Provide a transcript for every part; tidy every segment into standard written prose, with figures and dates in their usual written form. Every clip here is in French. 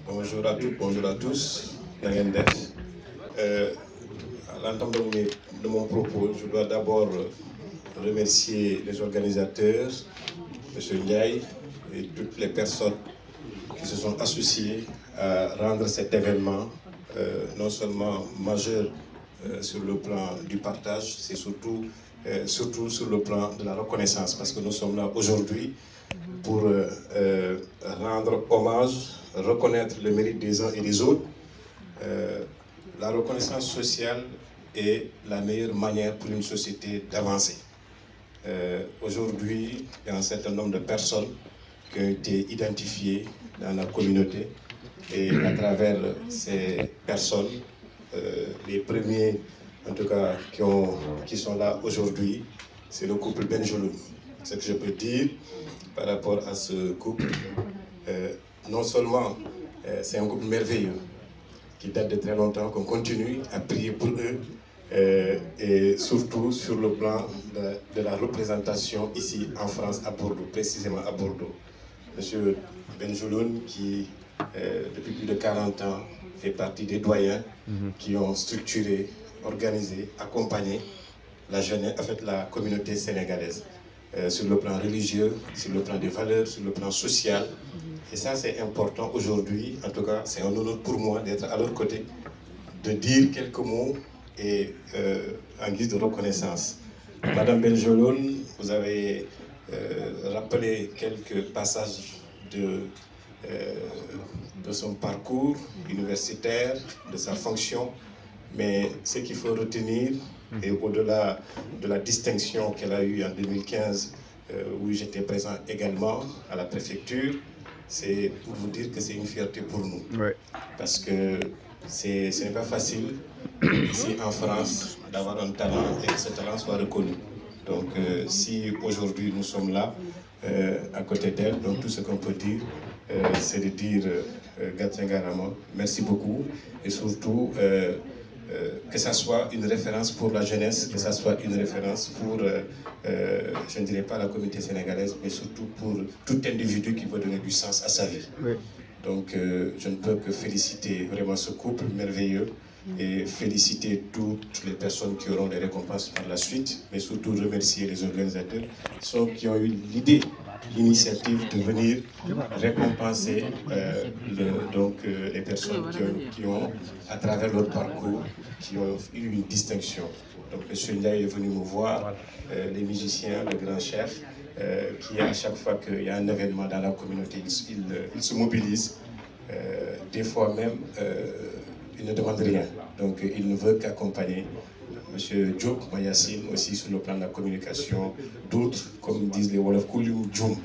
Bonjour à toutes, bonjour à tous. À l'entame de mon propos, je dois d'abord remercier les organisateurs, M. Ndiaye, et toutes les personnes qui se sont associées à rendre cet événement non seulement majeur sur le plan du partage, c'est surtout sur le plan de la reconnaissance, parce que nous sommes là aujourd'hui pour rendre hommage, reconnaître le mérite des uns et des autres. La reconnaissance sociale est la meilleure manière pour une société d'avancer. Aujourd'hui, il y a un certain nombre de personnes qui ont été identifiées dans la communauté et à travers ces personnes, les premiers en tout cas qui sont là aujourd'hui, c'est le couple Benjeloun. Ce que je peux dire par rapport à ce couple, non seulement c'est un couple merveilleux qui date de très longtemps, qu'on continue à prier pour eux, et surtout sur le plan de la représentation ici en France, à Bordeaux, précisément à Bordeaux. Monsieur Benjeloun, qui depuis plus de 40 ans fait partie des doyens qui ont structuré, organisé, accompagné la jeunesse, en fait la communauté sénégalaise, sur le plan religieux, sur le plan des valeurs, sur le plan social. Et ça, c'est important aujourd'hui. En tout cas, c'est un honneur pour moi d'être à leur côté, de dire quelques mots et en guise de reconnaissance. Madame Benjeloun, vous avez rappelé quelques passages de son parcours universitaire, de sa fonction, mais ce qu'il faut retenir, et au-delà de la distinction qu'elle a eue en 2015, où j'étais présent également à la préfecture, c'est pour vous dire que c'est une fierté pour nous. Ouais. Parce que ce n'est pas facile, ici en France, d'avoir un talent et que ce talent soit reconnu. Donc si aujourd'hui nous sommes là, à côté d'elle, donc tout ce qu'on peut dire, c'est de dire Gatsengarama, merci beaucoup, et surtout que ça soit une référence pour la jeunesse, que ça soit une référence pour, je ne dirais pas la communauté sénégalaise, mais surtout pour tout individu qui veut donner du sens à sa vie. Oui. Donc je ne peux que féliciter vraiment ce couple merveilleux et féliciter toutes les personnes qui auront des récompenses par la suite, mais surtout remercier les organisateurs qui ont eu l'idée, l'initiative de venir récompenser les personnes qui ont, à travers leur parcours, qui ont eu une distinction. Donc M. Ndiaye est venu me voir, les musiciens, le grand chef, qui à chaque fois qu'il y a un événement dans la communauté, il se mobilise. Des fois même, il ne demande rien. Donc il ne veut qu'accompagner. M. Diop Mayassine aussi sur le plan de la communication, d'autres, comme disent les Wolof, Kouliou Djoum.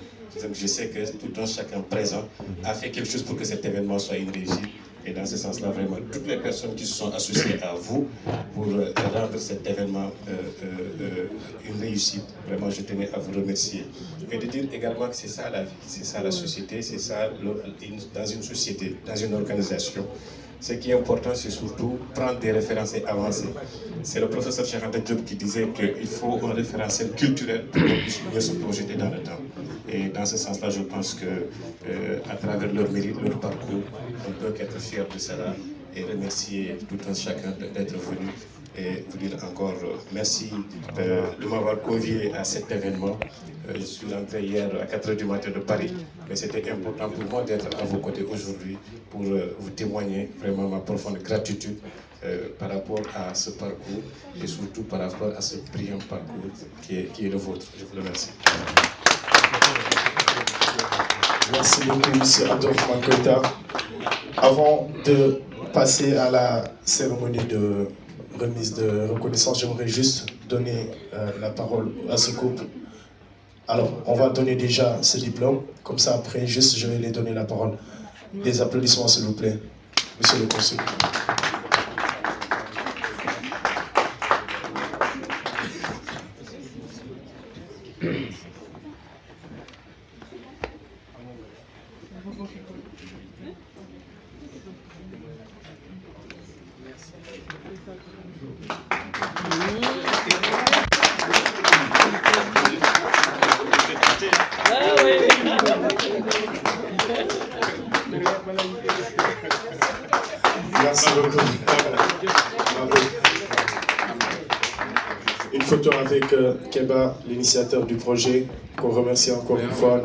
Donc je sais que tout un chacun présent a fait quelque chose pour que cet événement soit une réussite. Et dans ce sens-là, vraiment, toutes les personnes qui se sont associées à vous pour rendre cet événement une réussite, vraiment, je tenais à vous remercier. Et de dire également que c'est ça la vie, c'est ça la société, c'est ça dans une société, dans une organisation. Ce qui est important, c'est surtout prendre des références et avancer. C'est le professeur Cheikh Diop qui disait qu'il faut un référentiel culturel pour qu'on puisse mieux se projeter dans le temps. Et dans ce sens-là, je pense que à travers leur mérite, leur parcours, on ne peut qu'être fier de cela et remercier tout un chacun d'être venu et vous dire encore merci de m'avoir convié à cet événement. Je suis rentré hier à 4 h du matin de Paris, mais c'était important pour moi d'être à vos côtés aujourd'hui pour vous témoigner vraiment ma profonde gratitude par rapport à ce parcours et surtout par rapport à ce brillant parcours qui est le vôtre. Je vous remercie. Merci beaucoup, M. Abdourahmane Koïta. Avant de passer à la cérémonie de remise de reconnaissance, j'aimerais juste donner la parole à ce couple. Alors, on va donner déjà ce diplôme. Comme ça, après, juste, je vais les donner la parole. Des applaudissements, s'il vous plaît, monsieur le consul. Merci beaucoup. Bravo. Une photo avec Keba, l'initiateur du projet, qu'on remercie encore une fois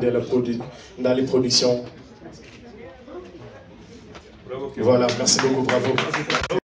dans les productions. Voilà, merci beaucoup, bravo.